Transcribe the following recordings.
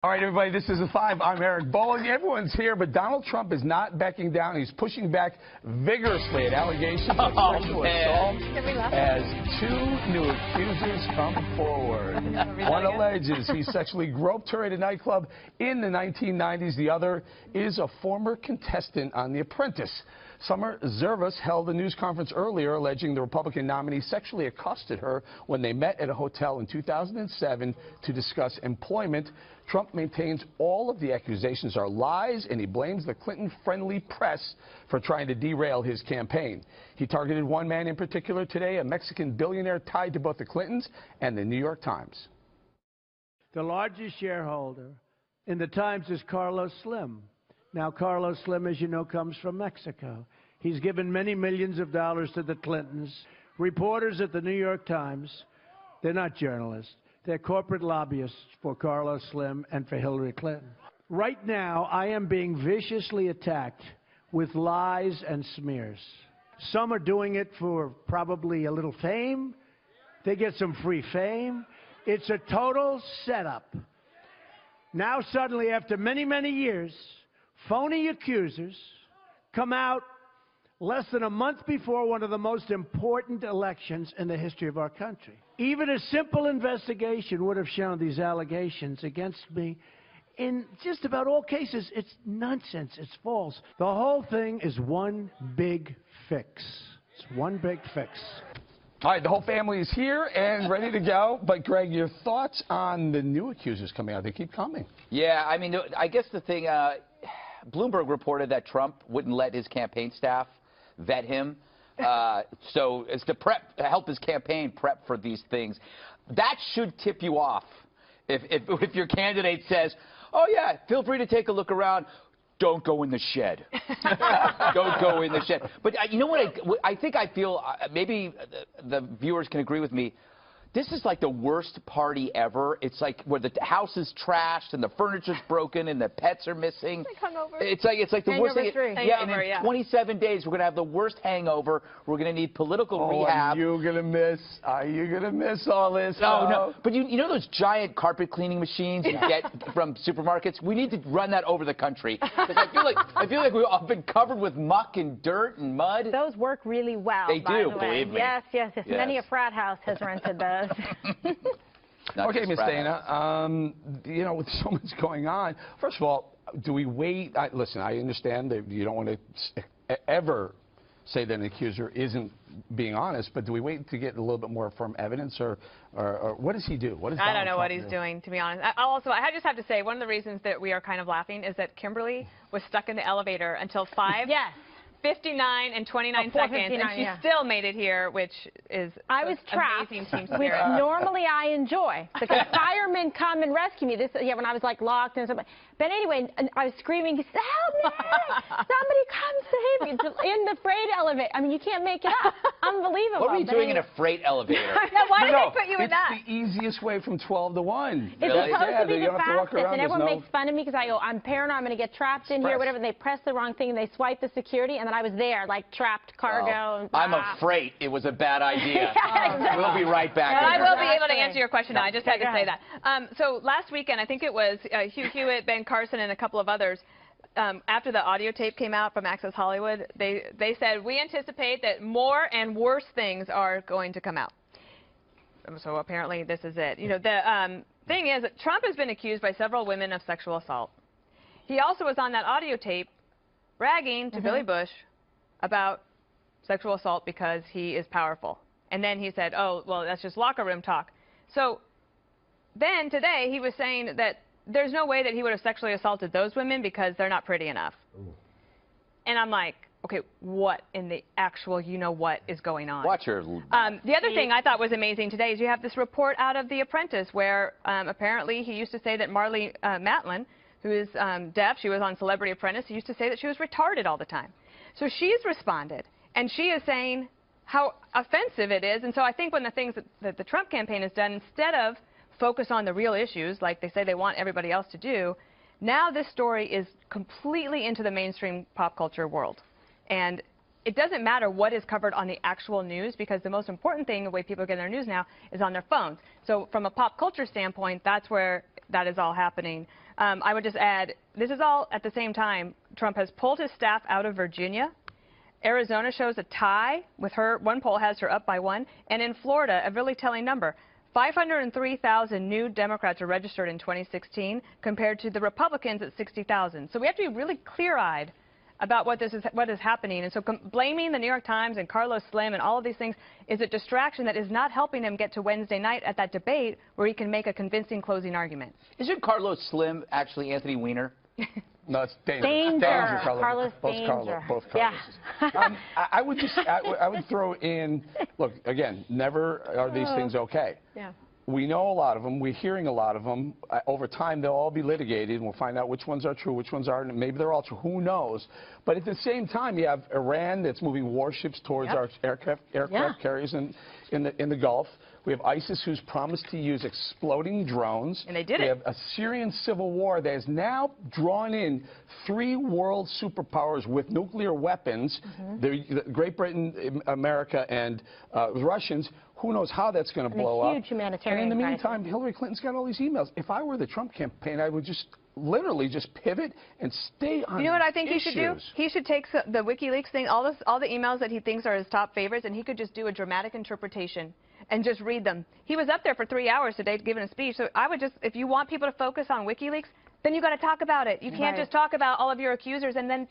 All right, everybody, this is The Five. I'm Eric Bowen. Everyone's here, but Donald Trump is not backing down. He's pushing back vigorously at allegations of sexual assault as two new accusers come forward. One alleges he sexually groped her at a nightclub in the 1990s. The other is a former contestant on The Apprentice. Summer Zervas held a news conference earlier alleging the Republican nominee sexually accosted her when they met at a hotel in 2007 to discuss employment. Trump maintains all of the accusations are lies, and he blames the Clinton-friendly press for trying to derail his campaign. He targeted one man in particular today, a Mexican billionaire tied to both the Clintons and the New York Times. The largest shareholder in the Times is Carlos Slim. Now, Carlos Slim, as you know, comes from Mexico. He's given many millions of dollars to the Clintons. Reporters at the New York Times, they're not journalists. They're corporate lobbyists for Carlos Slim and for Hillary Clinton. Right now, I am being viciously attacked with lies and smears. Some are doing it for probably a little fame. They get some free fame. It's a total setup. Now, suddenly, after many, many years, phony accusers come out less than a month before one of the most important elections in the history of our country. Even a simple investigation would have shown these allegations against me. In just about all cases, it's nonsense. It's false. The whole thing is one big fix. It's one big fix. All right, the whole family is here and ready to go. But, Greg, your thoughts on the new accusers coming out? They keep coming. Yeah, I mean, I guess the thing, Bloomberg reported that Trump wouldn't let his campaign staff vet him. So it's to help his campaign prep for these things. That should tip you off. If your candidate says, oh, yeah, feel free to take a look around. Don't go in the shed. Don't go in the shed. But you know what I think I feel, maybe the viewers can agree with me, this is like the worst party ever. It's like where the house is trashed and the furniture's broken and the pets are missing. It's like the worst thing. Yeah, and in 27 days we're gonna have the worst hangover. We're gonna need political rehab. Are you gonna miss all this? No. But you know those giant carpet cleaning machines you get from supermarkets? We need to run that over the country. Because I feel like we've all been covered with muck and dirt and mud. Those work really well. They do, believe me. Yes. Many a frat house has rented those. Okay, Ms. Dana, you know, with so much going on, first of all, do we wait? Listen, I understand that you don't want to ever say that an accuser isn't being honest, but do we wait to get a little bit more firm evidence, or what does he do? What does I don't know what he's doing, to be honest. I just have to say, one of the reasons that we are kind of laughing is that Kimberly was stuck in the elevator until 5:59 and 29 seconds, and she still made it here, which is I was trapped, amazing team which spirit. normally I enjoy, because firemen come and rescue me. When I was like locked and something. But anyway, I was screaming, help me! Somebody come save me! In the freight elevator. I mean, you can't make it up. Unbelievable. What were you doing in a freight elevator? Why did they put you in that? It's the easiest way from 12 to 1. It's supposed to be the fastest, and everyone makes makes fun of me because I go, I'm paranoid, I'm going to get trapped in here, whatever. They press the wrong thing, and they swipe the security, and then I was there, like trapped cargo. I'm afraid it was a bad idea. Exactly. We'll be right back. I will be able to answer your question now. I just had to say that. So last weekend, I think it was Hugh Hewitt, Ben Carson, and a couple of others, after the audio tape came out from Access Hollywood, they said, we anticipate that more and worse things are going to come out. So apparently this is it. You know, the thing is that Trump has been accused by several women of sexual assault. He also was on that audio tape bragging to Billy Bush about sexual assault because he is powerful. And then he said, oh, well, that's just locker room talk. So then today he was saying that there's no way that he would have sexually assaulted those women because they're not pretty enough. Ooh. And I'm like, okay, what in the actual you-know-what is going on? Watch her. The other thing I thought was amazing today is you have this report out of The Apprentice where apparently he used to say that Marlee Matlin, who is deaf, she was on Celebrity Apprentice, he used to say that she was retarded all the time. So she's responded, and she is saying how offensive it is. And so I think one of the things that the Trump campaign has done, instead of focus on the real issues like they say they want everybody else to do, now this story is completely into the mainstream pop culture world. And it doesn't matter what is covered on the actual news, because the most important thing, the way people get their news now, is on their phones. So from a pop culture standpoint, that's where that is all happening. I would just add, this is all at the same time. Trump has pulled his staff out of Virginia. Arizona shows a tie with her. One poll has her up by 1. And in Florida, a really telling number. 503,000 new Democrats are registered in 2016 compared to the Republicans at 60,000. So we have to be really clear-eyed about what is happening. And so blaming the New York Times and Carlos Slim and all of these things is a distraction that is not helping him get to Wednesday night at that debate where he can make a convincing closing argument. Isn't Carlos Slim actually Anthony Weiner? No, it's Danger. Danger. Carlos. Both Carlos. Yeah. I would throw in, look, again, never are these things okay. Yeah. We know a lot of them. We're hearing a lot of them. Over time, they'll all be litigated, and we'll find out which ones are true, which ones aren't. Maybe they're all true. Who knows? But at the same time, you have Iran that's moving warships towards our aircraft carriers in the Gulf. We have ISIS, who's promised to use exploding drones. And they did it. We have a Syrian civil war that has now drawn in 3 world superpowers with nuclear weapons, Great Britain, America, and the Russians. Who knows how that's going to blow up. A huge humanitarian And in the crisis. meantime, Hillary Clinton's got all these emails. If I were the Trump campaign, I would just literally just pivot and stay on. You know what I think issues. he should do? He should take the WikiLeaks thing, all the emails that he thinks are his top favorites, and he could just do a dramatic interpretation and just read them. He was up there for 3 hours today giving a speech. So I would just, if you want people to focus on WikiLeaks, then you got to talk about it. You can't just talk about all of your accusers and then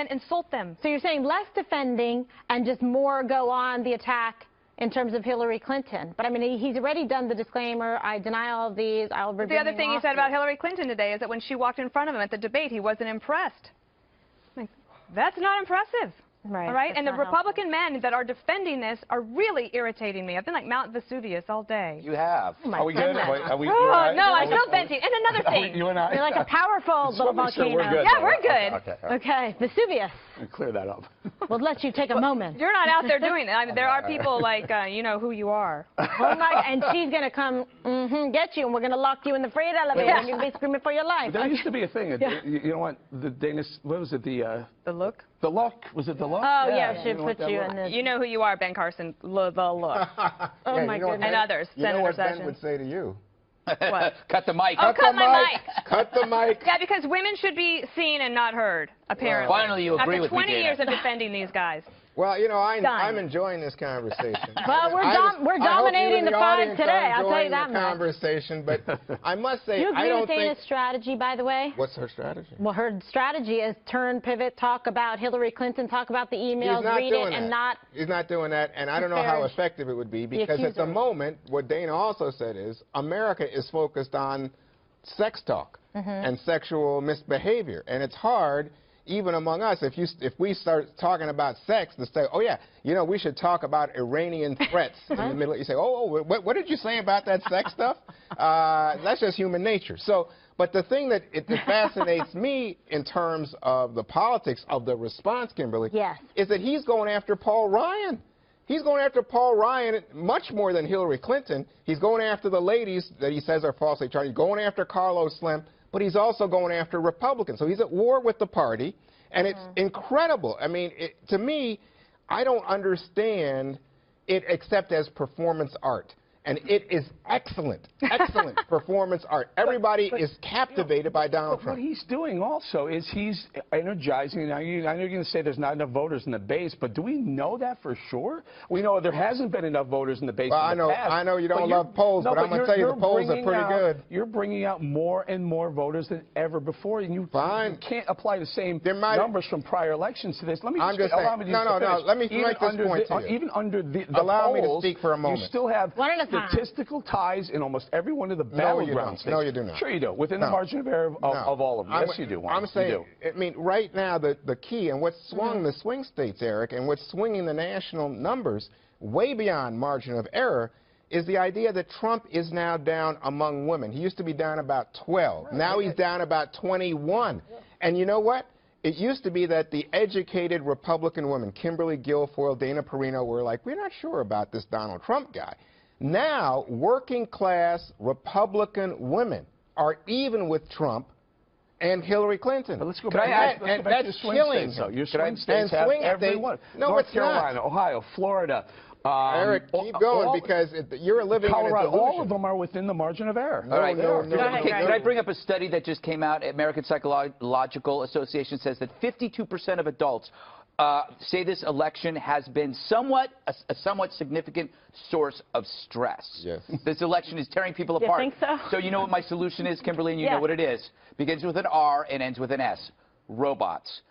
insult them. So you're saying less defending and just more go on the attack in terms of Hillary Clinton. But I mean, he's already done the disclaimer. I deny all of these. I'll review. The other thing he said about Hillary Clinton today is that when she walked in front of him at the debate, he wasn't impressed. Like, that's not impressive. Right. All right. And the not Republican men that are defending this are really irritating me. I've been like Mount Vesuvius all day. You have. Oh, my Are we good? goodness. Are we, Oh, no, I'm still venting. And another thing. You and I. You're like a powerful little volcano. We're good. Yeah, we're good. Okay, Vesuvius. Clear that up. We'll let you take a moment. You're not out there doing it. I mean, there are people like, you know who you are. Oh my! And she's gonna come get you, and we're gonna lock you in the freight elevator, and you'll be screaming for your life. There used to be a thing. You know what? The Danish. What was it? The look. The look. Was it the look? Oh yeah, she put you in this. You know who you are, Ben Carson. The look. Oh my goodness. And others. You know Senator what Ben Sessions. would say to you? What? Cut the mic. Oh, cut my mic. Cut the mic. Yeah, because women should be seen and not heard, apparently. Finally, you agree After with me, 20 Dana. years of defending these guys. Well, you know, I'm Done. enjoying this conversation. Well, we're dominating the five today. I'll tell you that the much. conversation, but I must say, You I agree don't with think. Dana's strategy, by the way? What's her strategy? Well, her strategy is turn, pivot, talk about Hillary Clinton, talk about the emails, He's not read doing it, and that. not. He's not doing that, and I don't know how disparage effective it would be because at the accusers. moment, what Dana also said is America is focused on sex talk and sexual misbehavior, and it's hard. Even among us, if we start talking about sex, to say, oh yeah, you know, we should talk about Iranian threats in the Middle East. You say, oh, what did you say about that sex stuff? That's just human nature. So, but the thing that fascinates me in terms of the politics of the response, Kimberly, is that he's going after Paul Ryan. He's going after Paul Ryan much more than Hillary Clinton. He's going after the ladies that he says are falsely charged. He's going after Carlos Slim. But he's also going after Republicans. So he's at war with the party, and it's incredible. I mean, to me, I don't understand it except as performance art. And it is excellent, excellent performance art. Everybody is captivated by Donald Trump. What he's doing also is he's energizing. Now, I know you're going to say there's not enough voters in the base, but do we know that for sure? We know there hasn't been enough voters in the base. Well, in the past, I know you don't love polls, but I'm going to tell you the polls are pretty good. You're bringing out more and more voters than ever before, and you can't apply the same numbers from prior elections to this. Let me just allow me to let me make this point to you. Even under the allow polls, me to speak for a moment. You still have statistical ties in almost every one of the battleground states. No, you do not. Sure you do. Within the margin of error of all of them. Yes, you do. I'm saying, I mean, right now, the key and what's swung the swing states, Eric, and what's swinging the national numbers way beyond margin of error is the idea that Trump is now down among women. He used to be down about 12. Now he's down about 21. And you know what? It used to be that the educated Republican women, Kimberly Guilfoyle, Dana Perino, were like, we're not sure about this Donald Trump guy. Now, working-class Republican women are even with Trump and Hillary Clinton. But let's go back. That's killing him. Your swing states have everyone. No, North it's Carolina, not. Ohio, Florida, Eric, keep going because you're living Colorado, in a delusion. all of them are within the margin of error. All right. no. Can I bring up a study that just came out? American Psychological Association says that 52% of adults say this election has been a somewhat significant source of stress. Yes. This election is tearing people apart. You think so? So you know what my solution is, Kimberly, and you know what it is. Begins with an R and ends with an S. Robots.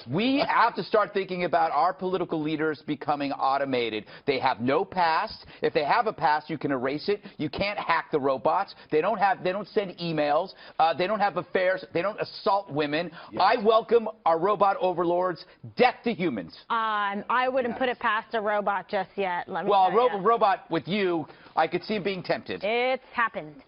We have to start thinking about our political leaders becoming automated. They have no past. If they have a past, you can erase it. You can't hack the robots. They don't send emails. They don't have affairs. They don't assault women. Yes. I welcome our robot overlords. Death to humans. I wouldn't put it past a robot just yet. Let me well, tell a robot with you, I could see him being tempted. It's happened.